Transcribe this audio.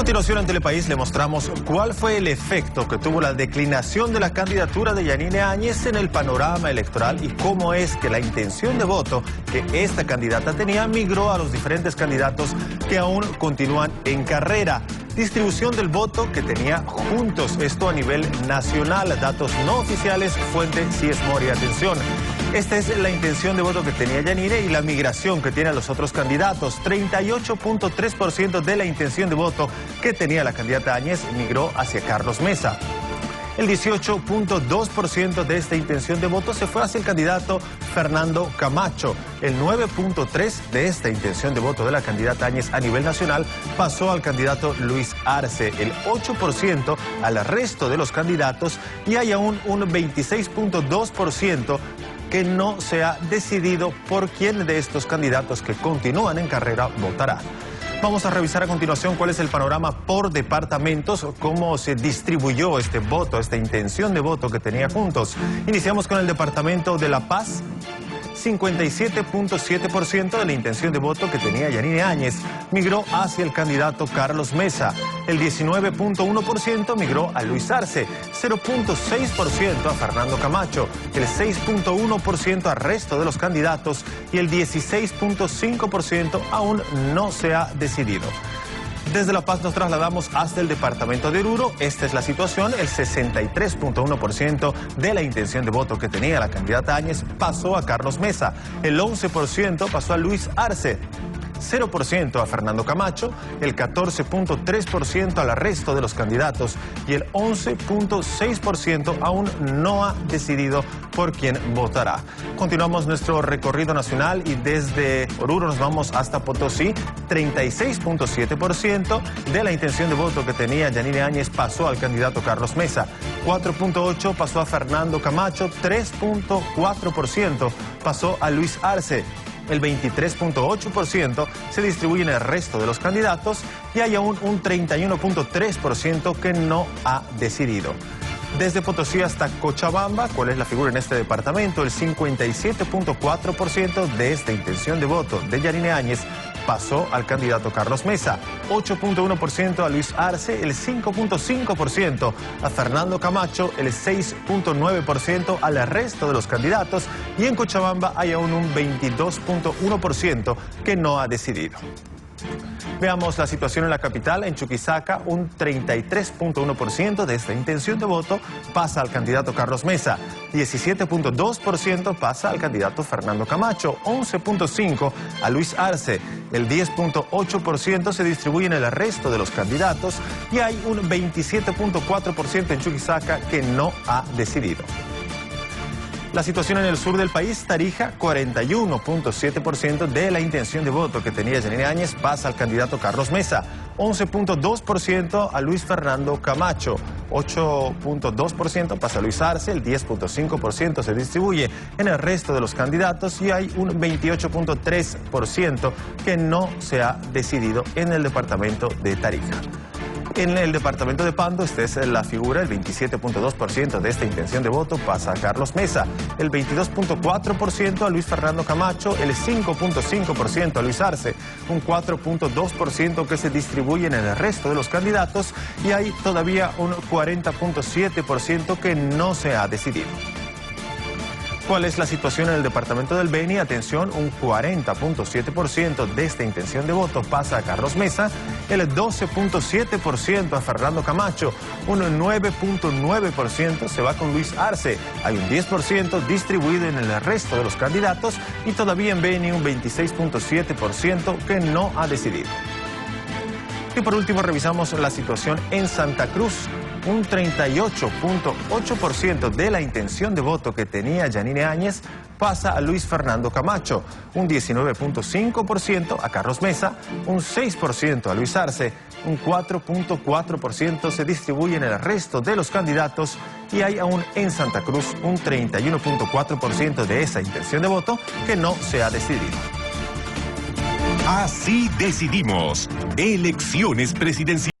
continuación en Telepaís le mostramos cuál fue el efecto que tuvo la declinación de la candidatura de Yanine Áñez en el panorama electoral y cómo es que la intención de voto que esta candidata tenía migró a los diferentes candidatos que aún continúan en carrera. Distribución del voto que tenía Juntos, esto a nivel nacional, datos no oficiales, fuente CIES Moria. Atención, esta es la intención de voto que tenía Yanine y la migración que tienen los otros candidatos. 38.3% de la intención de voto que tenía la candidata Áñez migró hacia Carlos Mesa. El 18.2% de esta intención de voto se fue hacia el candidato Fernando Camacho. El 9.3% de esta intención de voto de la candidata Áñez a nivel nacional pasó al candidato Luis Arce. El 8% al resto de los candidatos y hay aún un 26.2% que no se ha decidido por quién de estos candidatos que continúan en carrera votará. Vamos a revisar a continuación cuál es el panorama por departamentos, cómo se distribuyó este voto, esta intención de voto que tenía Juntos. Iniciamos con el departamento de La Paz. 57.7% de la intención de voto que tenía Yanine Áñez migró hacia el candidato Carlos Mesa. El 19.1% migró a Luis Arce, 0.6% a Fernando Camacho, el 6.1% al resto de los candidatos y el 16.5% aún no se ha decidido. Desde La Paz nos trasladamos hasta el departamento de Oruro. Esta es la situación. El 63.1% de la intención de voto que tenía la candidata Áñez pasó a Carlos Mesa. El 11% pasó a Luis Arce. 0% a Fernando Camacho, el 14.3% al resto de los candidatos y el 11.6% aún no ha decidido por quién votará. Continuamos nuestro recorrido nacional y desde Oruro nos vamos hasta Potosí. 36.7% de la intención de voto que tenía Yanine Áñez pasó al candidato Carlos Mesa. 4.8% pasó a Fernando Camacho, 3.4% pasó a Luis Arce. El 23.8% se distribuye en el resto de los candidatos y hay aún un 31.3% que no ha decidido. Desde Potosí hasta Cochabamba, ¿cuál es la figura en este departamento? El 57.4% de esta intención de voto de Yanine Áñez pasó al candidato Carlos Mesa, 8.1% a Luis Arce, el 5.5% a Fernando Camacho, el 6.9% al resto de los candidatos y en Cochabamba hay aún un 22.1% que no ha decidido. Veamos la situación en la capital. En Chuquisaca, un 33.1% de esta intención de voto pasa al candidato Carlos Mesa, 17.2% pasa al candidato Fernando Camacho, 11.5% a Luis Arce, el 10.8% se distribuye en el resto de los candidatos y hay un 27.4% en Chuquisaca que no ha decidido. La situación en el sur del país, Tarija, 41.7% de la intención de voto que tenía Yanine Áñez pasa al candidato Carlos Mesa, 11.2% a Luis Fernando Camacho, 8.2% pasa a Luis Arce, el 10.5% se distribuye en el resto de los candidatos y hay un 28.3% que no se ha decidido en el departamento de Tarija. En el departamento de Pando, esta es la figura, el 27.2% de esta intención de voto pasa a Carlos Mesa, el 22.4% a Luis Fernando Camacho, el 5.5% a Luis Arce, un 4.2% que se distribuye en el resto de los candidatos y hay todavía un 40.7% que no se ha decidido. ¿Cuál es la situación en el departamento del Beni? Atención, un 40.7% de esta intención de voto pasa a Carlos Mesa, el 12.7% a Fernando Camacho, un 9.9% se va con Luis Arce, hay un 10% distribuido en el resto de los candidatos y todavía en Beni un 26.7% que no ha decidido. Y por último revisamos la situación en Santa Cruz. Un 38.8% de la intención de voto que tenía Yanine Áñez pasa a Luis Fernando Camacho, un 19.5% a Carlos Mesa, un 6% a Luis Arce, un 4.4% se distribuye en el resto de los candidatos y hay aún en Santa Cruz un 31.4% de esa intención de voto que no se ha decidido. Así decidimos. Elecciones presidenciales.